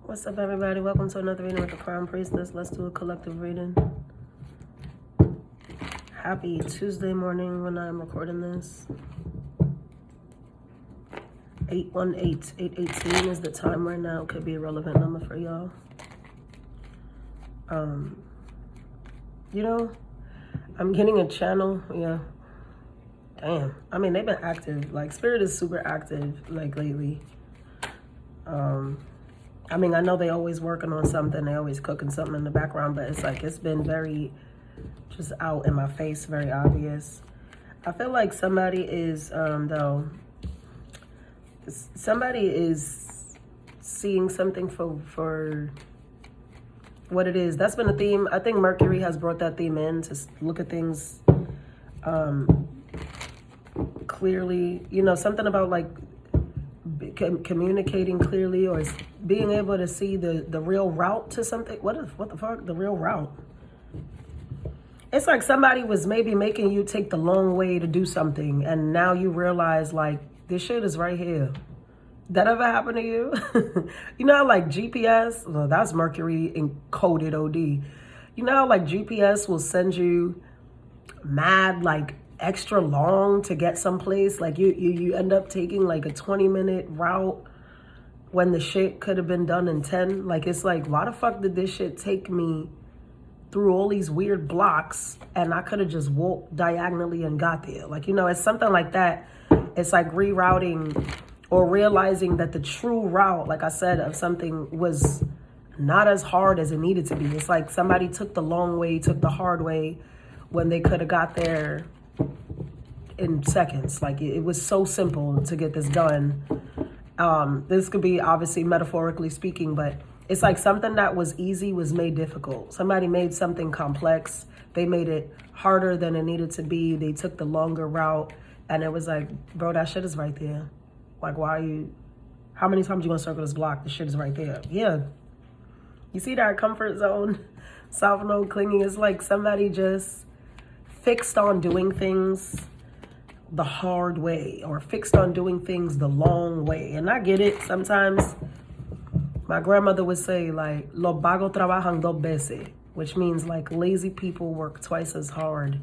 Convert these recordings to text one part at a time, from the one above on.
What's up, everybody? Welcome to another reading with the Crown Priestess. Let's do a collective reading. Happy Tuesday morning when I'm recording this. 818-818 is the time right now. Could be a relevant number for y'all. You know, I'm getting a channel. Yeah. Damn. I mean, they've been active. Like, Spirit is super active, like, lately. I mean, I know they always working on something. They always cooking something in the background, but it's like, it's been very just out in my face, very obvious. I feel like somebody is, somebody is seeing something for what it is. That's been a theme. I think Mercury has brought that theme in to look at things clearly. You know, something about like communicating clearly, or being able to see the real route to something. What the fuck? The real route. It's like somebody was maybe making you take the long way to do something, and now you realize, like, this shit is right here. That ever happened to you? You know how, like, GPS, well, that's Mercury encoded OD. You know how, like, GPS will send you mad, like, extra long to get someplace? Like, you end up taking, like, a 20-minute route when the shit could have been done in 10. Like, it's like, why the fuck did this shit take me through all these weird blocks and I could have just walked diagonally and got there? Like, you know, it's something like that. It's like rerouting or realizing that the true route, like I said, of something was not as hard as it needed to be. It's like somebody took the long way, took the hard way, when they could have got there in seconds. Like, it was so simple to get this done. This could be obviously metaphorically speaking, but it's like something that was easy was made difficult. Somebody made something complex. They made it harder than it needed to be. They took the longer route, and it was like, bro, that shit is right there. Like, why are you, how many times you gonna circle this block? The shit is right there. Yeah. You see that comfort zone, soft node clinging? It's like somebody just fixed on doing things the hard way, or fixed on doing things the long way. And I get it. Sometimes my grandmother would say, like, los vagos trabajan dos veces, which means, like, lazy people work twice as hard.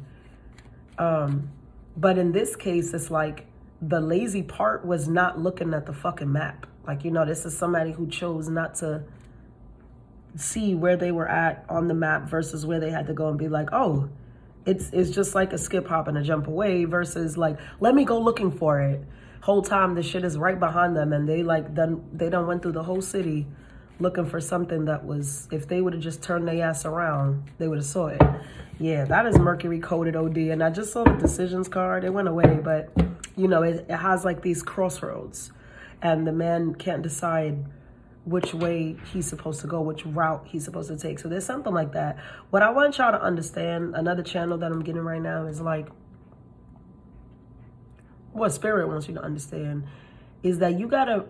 But in this case, it's like the lazy part was not looking at the fucking map. Like, you know, this is somebody who chose not to see where they were at on the map versus where they had to go and be like, oh, it's just like a skip, hop, and a jump away, versus like, let me go looking for it. Whole time the shit is right behind them, and they done went through the whole city looking for something that was, if they would have just turned their ass around, they would have saw it. Yeah, that is Mercury coded OD. And I just saw the decisions card. It went away, but you know, it has like these crossroads, and the man can't decide which way he's supposed to go, which route he's supposed to take. So there's something like that. What I want y'all to understand, another channel that I'm getting right now, is like, what Spirit wants you to understand is that you gotta,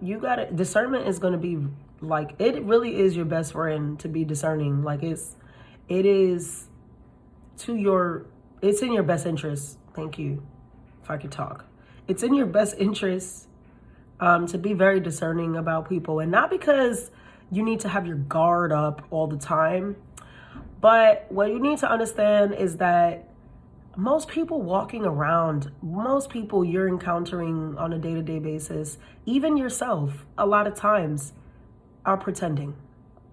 discernment is gonna be like, it really is your best friend to be discerning. Like, it is it's in your best interest. Thank you, if I could talk. It's in your best interest to be very discerning about people, and not because you need to have your guard up all the time, but what you need to understand is that most people walking around, most people you're encountering on a day-to-day basis, even yourself, a lot of times are pretending,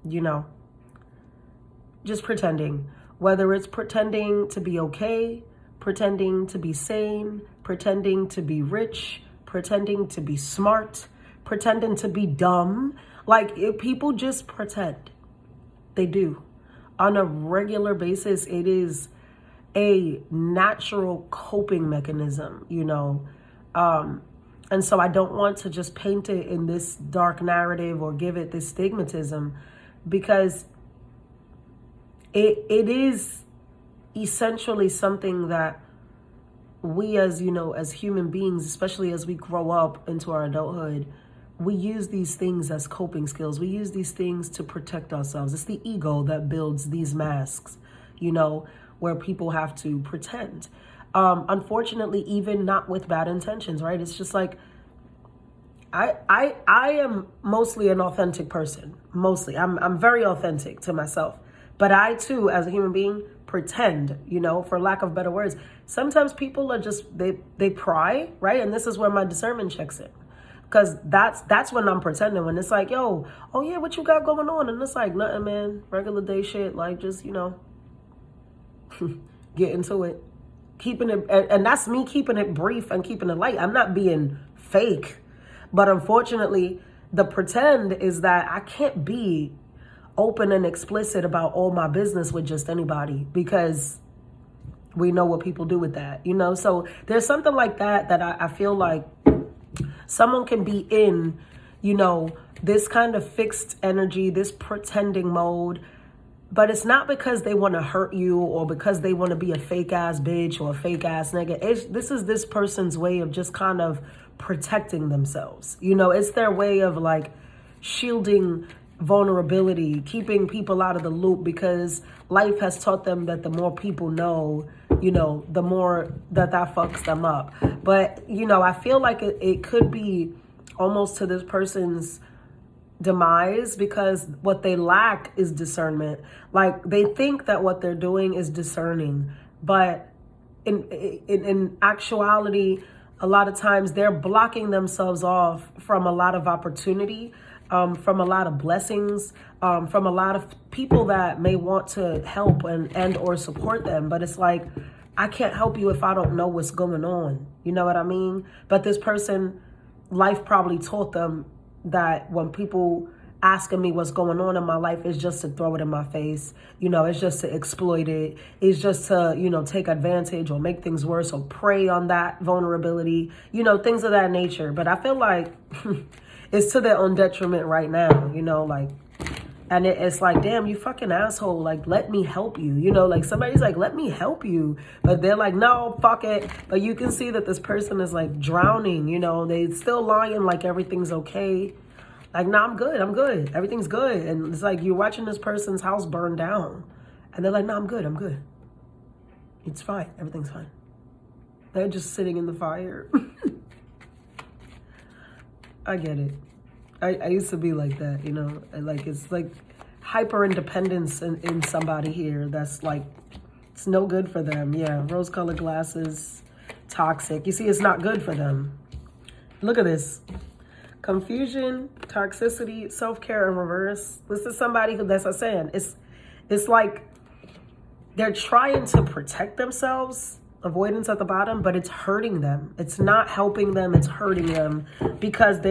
you know, just pretending. Whether it's pretending to be okay, pretending to be sane, pretending to be rich, pretending to be smart, pretending to be dumb. Like, if people just pretend. They do. On a regular basis, it is a natural coping mechanism, you know. And so I don't want to just paint it in this dark narrative or give it this stigmatism, because it is essentially something that we, as, you know, as human beings, especially as we grow up into our adulthood, we use these things as coping skills. We use these things to protect ourselves. It's the ego that builds these masks, you know, where people have to pretend. Unfortunately, even not with bad intentions, right? It's just like, I am mostly an authentic person. Mostly. I'm very authentic to myself. But I too, as a human being, pretend, for lack of better words. Sometimes people are just, they pry, right? And this is where my discernment checks in. Because that's when I'm pretending. When it's like, yo, oh yeah, what you got going on? And it's like, nothing, man. Regular day shit. Like, just, get into it. Keeping it, and that's me keeping it brief and keeping it light. I'm not being fake. But unfortunately, the pretend is that I can't be open and explicit about all my business with just anybody, because we know what people do with that, So there's something like that I feel like someone can be in, this kind of fixed energy, this pretending mode. But it's not because they want to hurt you or because they want to be a fake ass bitch or a fake ass nigga. This is this person's way of just kind of protecting themselves. It's their way of like shielding vulnerability, keeping people out of the loop, because life has taught them that the more people know, the more that fucks them up. But, I feel like it could be almost to this person's demise, because what they lack is discernment. Like, they think that what they're doing is discerning, but in actuality, a lot of times they're blocking themselves off from a lot of opportunity, from a lot of blessings, from a lot of people that may want to help and or support them. But it's like, I can't help you if I don't know what's going on. You know what I mean? But this person, life probably taught them that when people asking me what's going on in my life, is just to throw it in my face. It's just to exploit it. It's just to, take advantage or make things worse or prey on that vulnerability, things of that nature. But I feel like it's to their own detriment right now, and it's like, damn, you fucking asshole. Like, let me help you. Like somebody's like, let me help you. But they're like, no, fuck it. But you can see that this person is like drowning, they still lying like everything's okay. Like, no, I'm good. Everything's good. And it's like, you're watching this person's house burn down. And they're like, no, I'm good. It's fine. Everything's fine. They're just sitting in the fire. I get it. I used to be like that, like it's like hyper independence in somebody here that's like, it's no good for them. Yeah, rose colored glasses, toxic. You see, it's not good for them. Look at this. Confusion, toxicity, self-care in reverse. This is somebody who, that's what I'm saying. It's like they're trying to protect themselves, avoidance at the bottom, but it's hurting them. It's not helping them, it's hurting them, because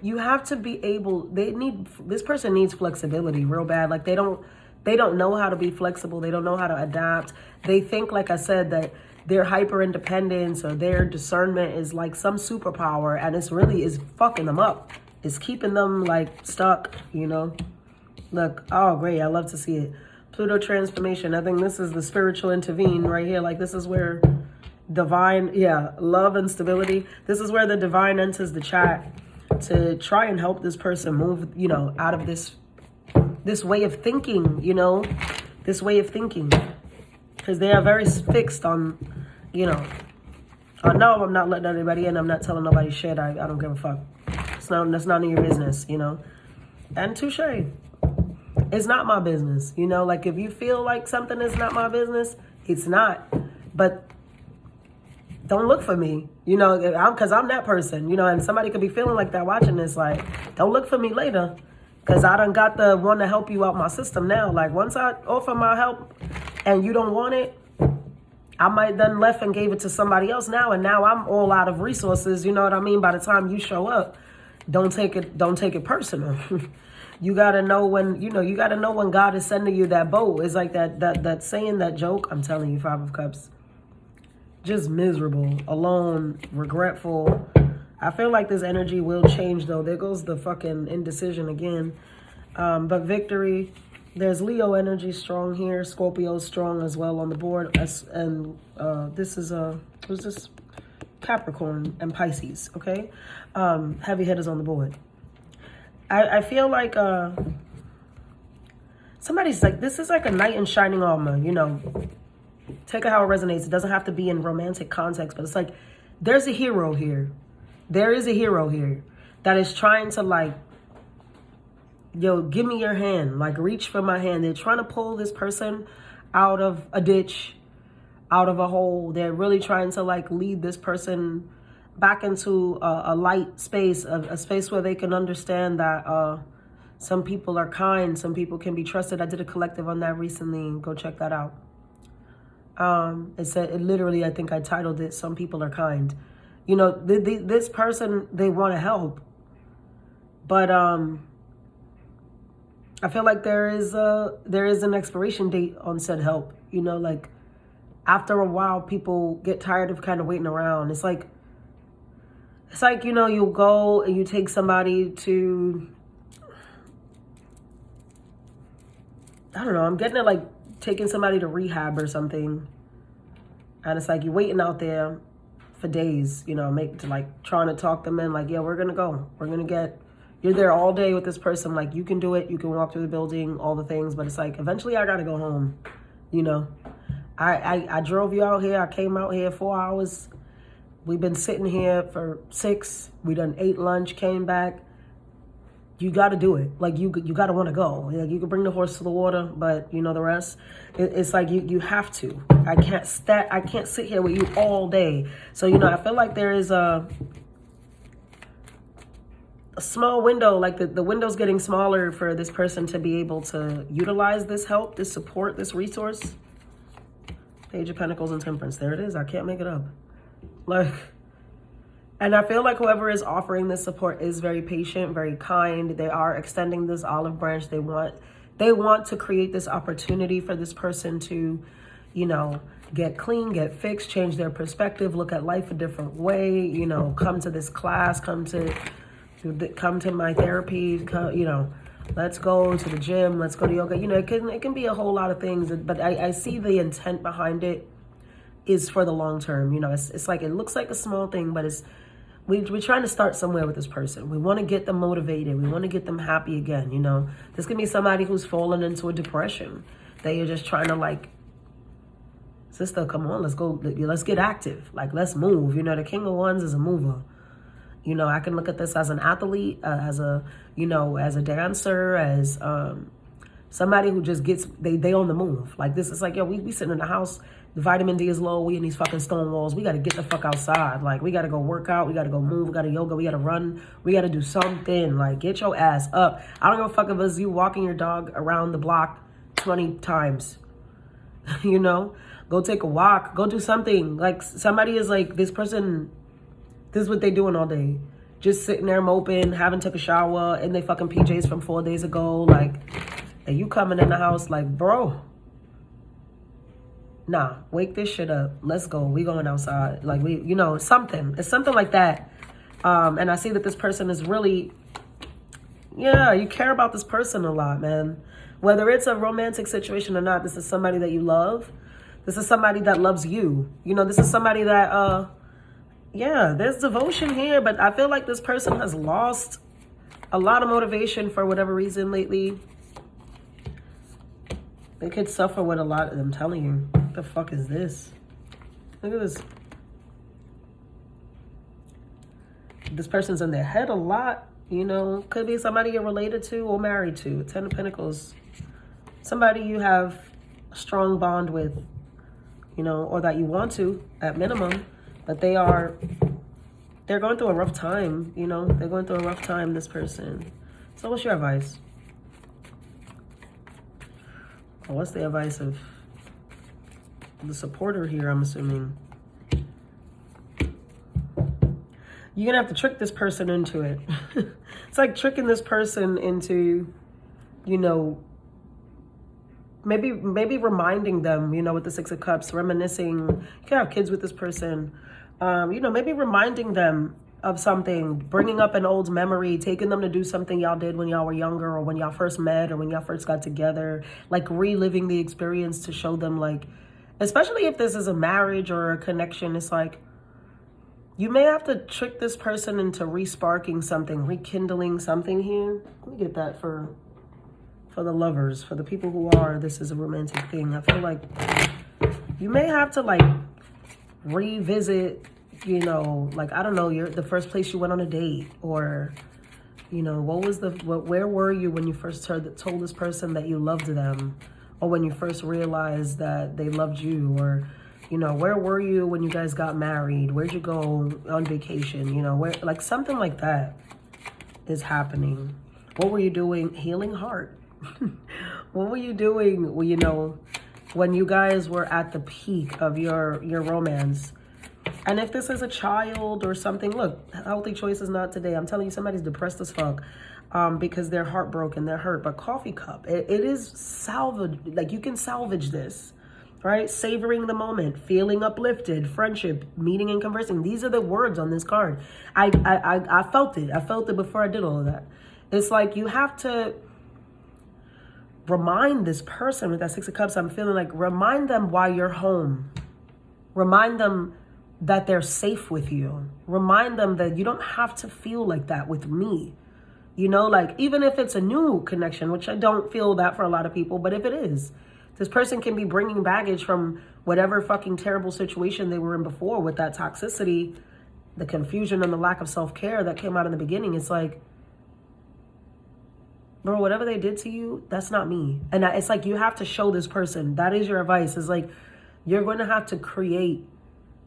you have to be able, this person needs flexibility real bad. Like they don't know how to be flexible. They don't know how to adapt. They think, like I said, that their hyper independence or their discernment is like some superpower, and it's really is fucking them up. It's keeping them like stuck, Look, oh great, I love to see it. Pluto transformation. I think this is the spiritual intervene right here. Like this is where divine, love and stability. This is where the divine enters the chat to try and help this person move, out of this way of thinking, this way of thinking. Because they are very fixed on, I know I'm not letting anybody in. I'm not telling nobody shit. I don't give a fuck. That's none of your business, And touche. It's not my business, Like if you feel like something is not my business, it's not. But don't look for me, because I'm that person, and somebody could be feeling like that watching this. Like, don't look for me later, because I done got the one to help you out my system now. Like, once I offer my help and you don't want it, I might then left and gave it to somebody else now, and now I'm all out of resources. You know what I mean? By the time you show up, don't take it personal. You gotta know when, you gotta know when God is sending you that boat. It's like that saying, that joke. I'm telling you, Five of Cups. Just miserable, alone, regretful. I feel like this energy will change though. There goes the fucking indecision again. But victory. There's Leo energy strong here. Scorpio strong as well on the board. And this is who's this? Capricorn and Pisces. Okay, heavy hitters on the board. I feel like somebody's like, this is like a knight in shining armor. Take it how it resonates. It doesn't have to be in romantic context, but it's like there's a hero here. There is a hero here that is trying to like, yo, give me your hand, like reach for my hand. They're trying to pull this person out of a ditch, out of a hole. They're really trying to like lead this person back into a light space, a space where they can understand that some people are kind, some people can be trusted. I did a collective on that recently. Go check that out. It said, it literally, I think I titled it, "Some People Are Kind." You know, this person, they want to help, but I feel like there is an expiration date on said help. You know, like after a while, people get tired of kind of waiting around. It's like, you know, you go and you take somebody to, I don't know, I'm getting it like taking somebody to rehab or something. And it's like you're waiting out there for days, you know, trying to talk them in, like, yeah, we're going to go. You're there all day with this person. Like, you can do it. You can walk through the building, all the things. But it's like, eventually I got to go home, you know. I drove you out here. I came out here 4 hours. We've been sitting here for 6. We done ate lunch, came back. You got to do it. Like, you got to want to go. Like, you can bring the horse to the water, but you know the rest. It's like you have to. I can't sit here with you all day. So, you know, I feel like there is a small window, like the window's getting smaller for this person to be able to utilize this help, this support, this resource. Page of Pentacles and Temperance. There it is. I can't make it up. Like, and I feel like whoever is offering this support is very patient, very kind. They are extending this olive branch. They want to create this opportunity for this person to, you know, get clean, get fixed, change their perspective, look at life a different way, you know, come to this class, come to my therapy, you know, let's go to the gym, let's go to yoga. You know, it can be a whole lot of things, but I see the intent behind it is for the long term. You know, it's like, it looks like a small thing, but we're trying to start somewhere with this person. We want to get them motivated. We want to get them happy again. You know, this could be somebody who's fallen into a depression that you're just trying to like, sister, come on, let's go. Let's get active. Like, let's move. You know, the King of Wands is a mover. You know, I can look at this as an athlete, as a dancer, as somebody who just gets, they on the move. Like, this is like, yo, we sitting in the house, the vitamin D is low, we in these fucking stone walls, we got to get the fuck outside. Like, we got to go work out, we got to go move, we got to yoga, we got to run, we got to do something. Like, get your ass up. I don't give a fuck if it's you walking your dog around the block 20 times. You know, go take a walk, go do something. Like, somebody is like, this person, this is what they doing all day. Just sitting there moping, haven't took a shower, in they fucking PJs from 4 days ago. Like, and you coming in the house like, bro, nah, wake this shit up. Let's go. We going outside. Like, we, you know, something. It's something like that. And I see that this person is really, yeah, you care about this person a lot, man. Whether it's a romantic situation or not, this is somebody that you love. This is somebody that loves you. You know, this is somebody that, yeah, there's devotion here, but I feel like this person has lost a lot of motivation for whatever reason lately. They could suffer with a lot, I'm telling you. What the fuck is this? Look at this. This person's in their head a lot, you know. Could be somebody you're related to or married to. 10 of Pentacles. Somebody you have a strong bond with, you know, or that you want to, at minimum. But they're going through a rough time, you know. They're going through a rough time, this person. So what's your advice? Or what's the advice of the supporter here, I'm assuming? You're going to have to trick this person into it. It's like tricking this person into, you know, maybe reminding them, you know, with the Six of Cups, reminiscing. You can have kids with this person. You know, maybe reminding them of something, bringing up an old memory, taking them to do something y'all did when y'all were younger or when y'all first met or when y'all first got together, like reliving the experience to show them, like, especially if this is a marriage or a connection, it's like, you may have to trick this person into resparking something, rekindling something here. Let me get that for the lovers, for the people who are, this is a romantic thing. I feel like you may have to like revisit, you know, like, I don't know, you're the first place you went on a date, or, you know, where were you when you first told this person that you loved them, or when you first realized that they loved you, or, you know, where were you when you guys got married? Where'd you go on vacation? You know, where, like, something like that is happening. What were you doing? Healing heart. What were you doing, well, you know, when you guys were at the peak of your romance? And if this is a child or something, look, healthy choices not today. I'm telling you, somebody's depressed as fuck because they're heartbroken, they're hurt. But coffee cup, it is salvage. Like, you can salvage this, right? Savoring the moment, feeling uplifted, friendship, meeting and conversing. These are the words on this card. I felt it. I felt it before I did all of that. It's like you have to remind this person with that Six of Cups. I'm feeling like remind them why you're home. Remind them that they're safe with you. Remind them that you don't have to feel like that with me. You know, like, even if it's a new connection, which I don't feel that for a lot of people, but if it is, this person can be bringing baggage from whatever fucking terrible situation they were in before with that toxicity, the confusion and the lack of self-care that came out in the beginning. It's like, bro, whatever they did to you, that's not me. And it's like, you have to show this person. That is your advice. It's like, you're going to have to create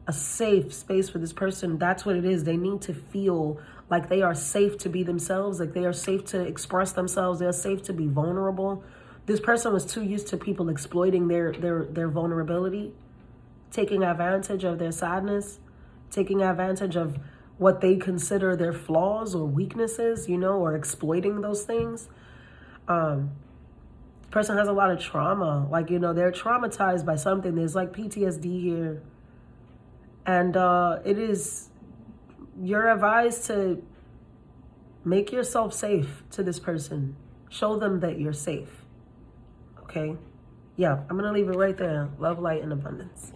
a safe space for this person. That's what it is. They need to feel like they are safe to be themselves, like they are safe to express themselves, they're safe to be vulnerable. This person was too used to people exploiting their vulnerability, taking advantage of their sadness, taking advantage of what they consider their flaws or weaknesses, you know, or exploiting those things. This person has a lot of trauma. Like, you know, they're traumatized by something. There's like PTSD here. And you're advised to make yourself safe to this person. Show them that you're safe. Okay? Yeah, I'm going to leave it right there. Love, light, and abundance.